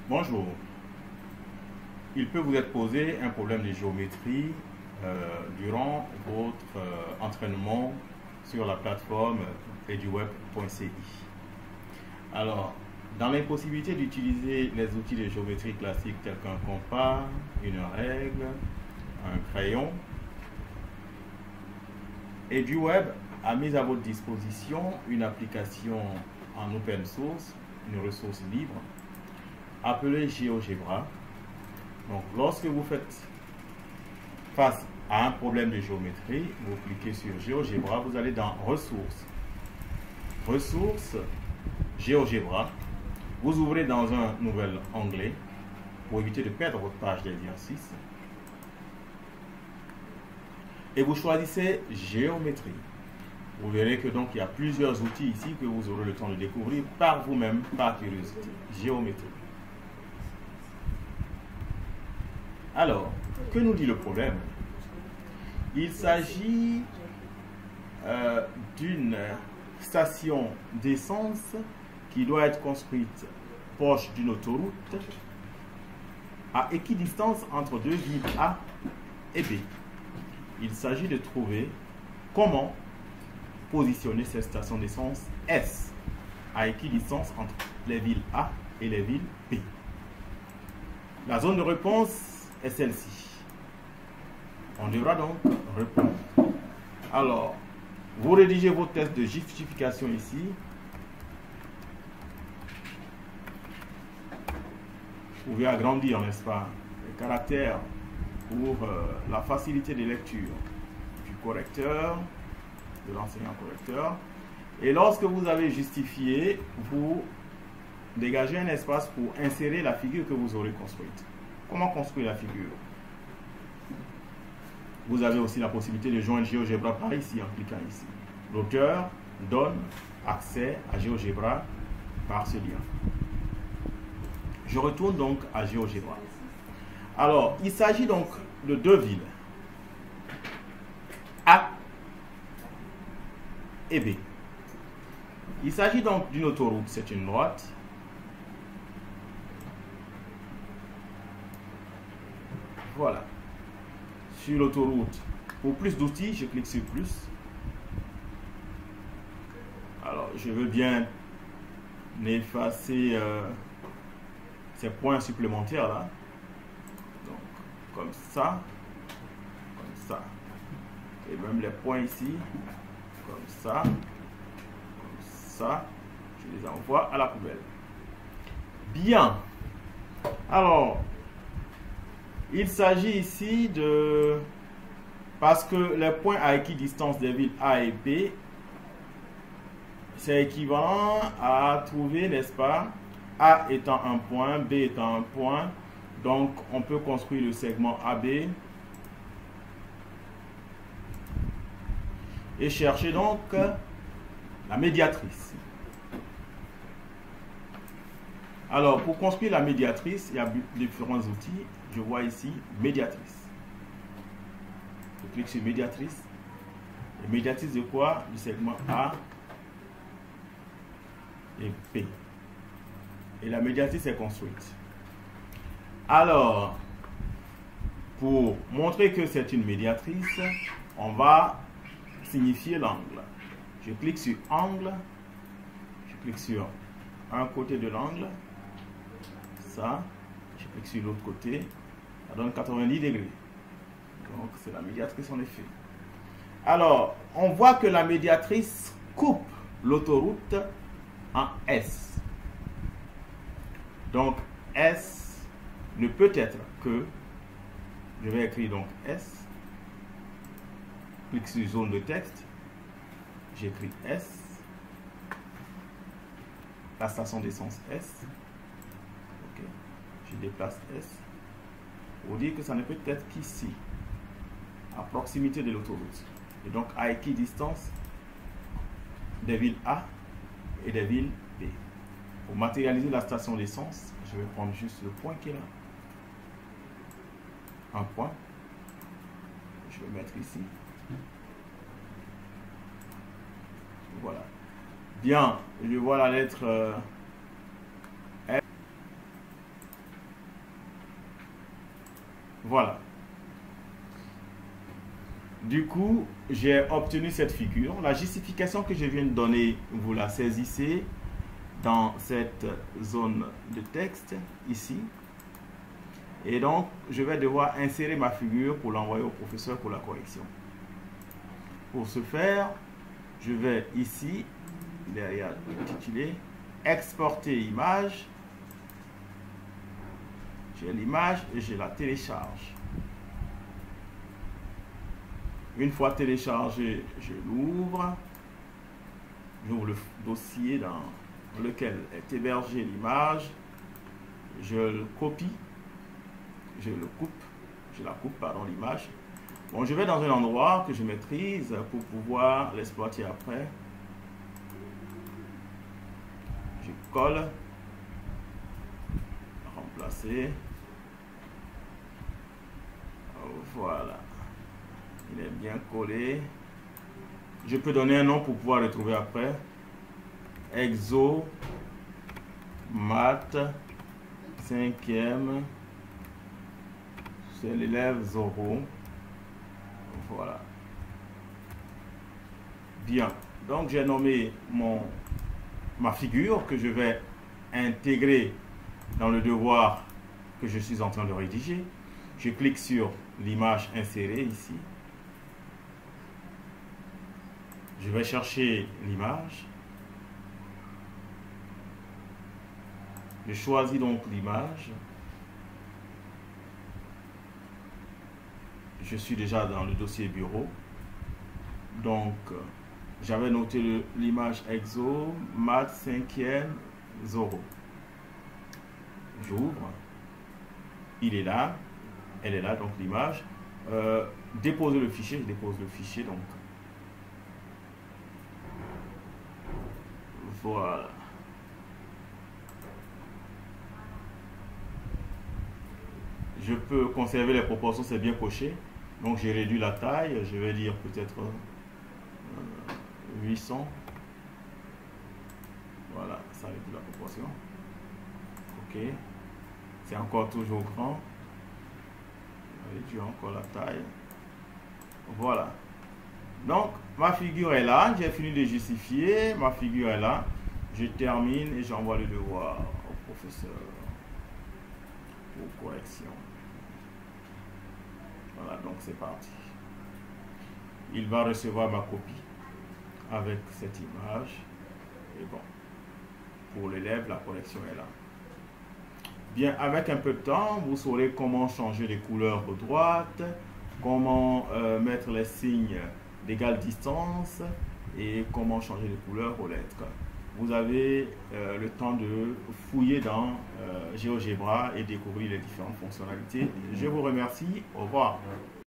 Bonjour. Il peut vous être posé un problème de géométrie durant votre entraînement sur la plateforme eduweb.ci. Alors, dans l'impossibilité d'utiliser les outils de géométrie classiques tels qu'un compas, une règle, un crayon, Eduweb a mis à votre disposition une application en open source, une ressource libre, appelée GeoGebra. Donc, lorsque vous faites face à un problème de géométrie, vous cliquez sur GeoGebra, vous allez dans Ressources, Ressources, GeoGebra, vous ouvrez dans un nouvel onglet pour éviter de perdre votre page d'exercice et vous choisissez Géométrie. Vous verrez que donc il y a plusieurs outils ici que vous aurez le temps de découvrir par vous-même, par curiosité. Géométrie. Alors, que nous dit le problème? Il s'agit d'une station d'essence qui doit être construite proche d'une autoroute à équidistance entre deux villes A et B. Il s'agit de trouver comment positionner cette station d'essence S à équidistance entre les villes A et les villes B. La zone de réponse est celle-ci. On devra donc répondre. Alors, vous rédigez vos tests de justification ici. Vous pouvez agrandir, n'est-ce pas, les caractères pour la facilité de lecture du correcteur, de l'enseignant correcteur. Et lorsque vous avez justifié, vous dégagez un espace pour insérer la figure que vous aurez construite. Comment construire la figure? Vous avez aussi la possibilité de joindre GeoGebra par ici, en cliquant ici. L'auteur donne accès à GeoGebra par ce lien. Je retourne donc à GeoGebra. Alors, il s'agit donc de deux villes, A et B. Il s'agit donc d'une autoroute, c'est une droite. Voilà. Sur l'autoroute, pour plus d'outils, je clique sur plus. Alors, je veux bien effacer ces points supplémentaires là. Donc, comme ça. Et même les points ici, comme ça, je les envoie à la poubelle. Bien. Alors, il s'agit ici de... Parce que les points à équidistance des villes A et B, c'est équivalent à trouver, n'est-ce pas, A étant un point, B étant un point. Donc, on peut construire le segment AB et chercher donc la médiatrice. Alors, pour construire la médiatrice, il y a différents outils. Je vois ici médiatrice. Je clique sur médiatrice. Et médiatrice de quoi? Du segment A et B. Et la médiatrice est construite. Alors, pour montrer que c'est une médiatrice, on va signifier l'angle. Je clique sur angle. Je clique sur un côté de l'angle. Ça. Je clique sur l'autre côté. Ça donne 90 degrés. Donc, c'est la médiatrice en effet. Alors, on voit que la médiatrice coupe l'autoroute en S. Donc, S ne peut être que, je vais écrire donc S, clique sur zone de texte, j'écris S, la station d'essence S, ok, je déplace S, pour dire que ça ne peut être qu'ici, à proximité de l'autoroute, et donc à équidistance des villes A et des villes B. Pour matérialiser la station d'essence, je vais prendre juste le point qui est là. Un point. Je vais mettre ici. Voilà. Bien, je vois la lettre F. Voilà. Du coup, j'ai obtenu cette figure. La justification que je viens de donner, vous la saisissez dans cette zone de texte, ici. Et donc, je vais devoir insérer ma figure pour l'envoyer au professeur pour la correction. Pour ce faire, je vais ici, derrière l'intitulé, exporter image. J'ai l'image et je la télécharge. Une fois téléchargé, je l'ouvre. J'ouvre le dossier dans lequel est hébergée l'image. Je le copie. Je la coupe, pardon, l'image. Bon, je vais dans un endroit que je maîtrise pour pouvoir l'exploiter après. Je colle. Remplacer. Voilà. Il est bien collé. Je peux donner un nom pour pouvoir le trouver après. Exo Math 5e. C'est l'élève Zoro. Voilà. Bien. Donc j'ai nommé ma figure que je vais intégrer dans le devoir que je suis en train de rédiger. Je clique sur l'image insérée ici. Je vais chercher l'image. Je choisis donc l'image. Je suis déjà dans le dossier bureau. Donc, j'avais noté l'image Exo Math 5e Zoro. J'ouvre. Il est là. Elle est là, donc l'image. Déposer le fichier. Je dépose le fichier, donc. Voilà. Je peux conserver les proportions, c'est bien coché. Donc j'ai réduit la taille, je vais dire peut-être 800. Voilà, ça réduit la proportion. Ok. C'est encore toujours grand. Réduire encore la taille. Voilà. Donc ma figure est là, j'ai fini de justifier. Ma figure est là. Je termine et j'envoie le devoir au professeur pour correction. Voilà, donc c'est parti. Il va recevoir ma copie avec cette image. Et bon, pour l'élève, la correction est là. Bien, avec un peu de temps, vous saurez comment changer les couleurs aux droites, comment mettre les signes d'égale distance et comment changer les couleurs aux lettres. Vous avez le temps de fouiller dans GeoGebra et découvrir les différentes fonctionnalités. Je vous remercie. Au revoir.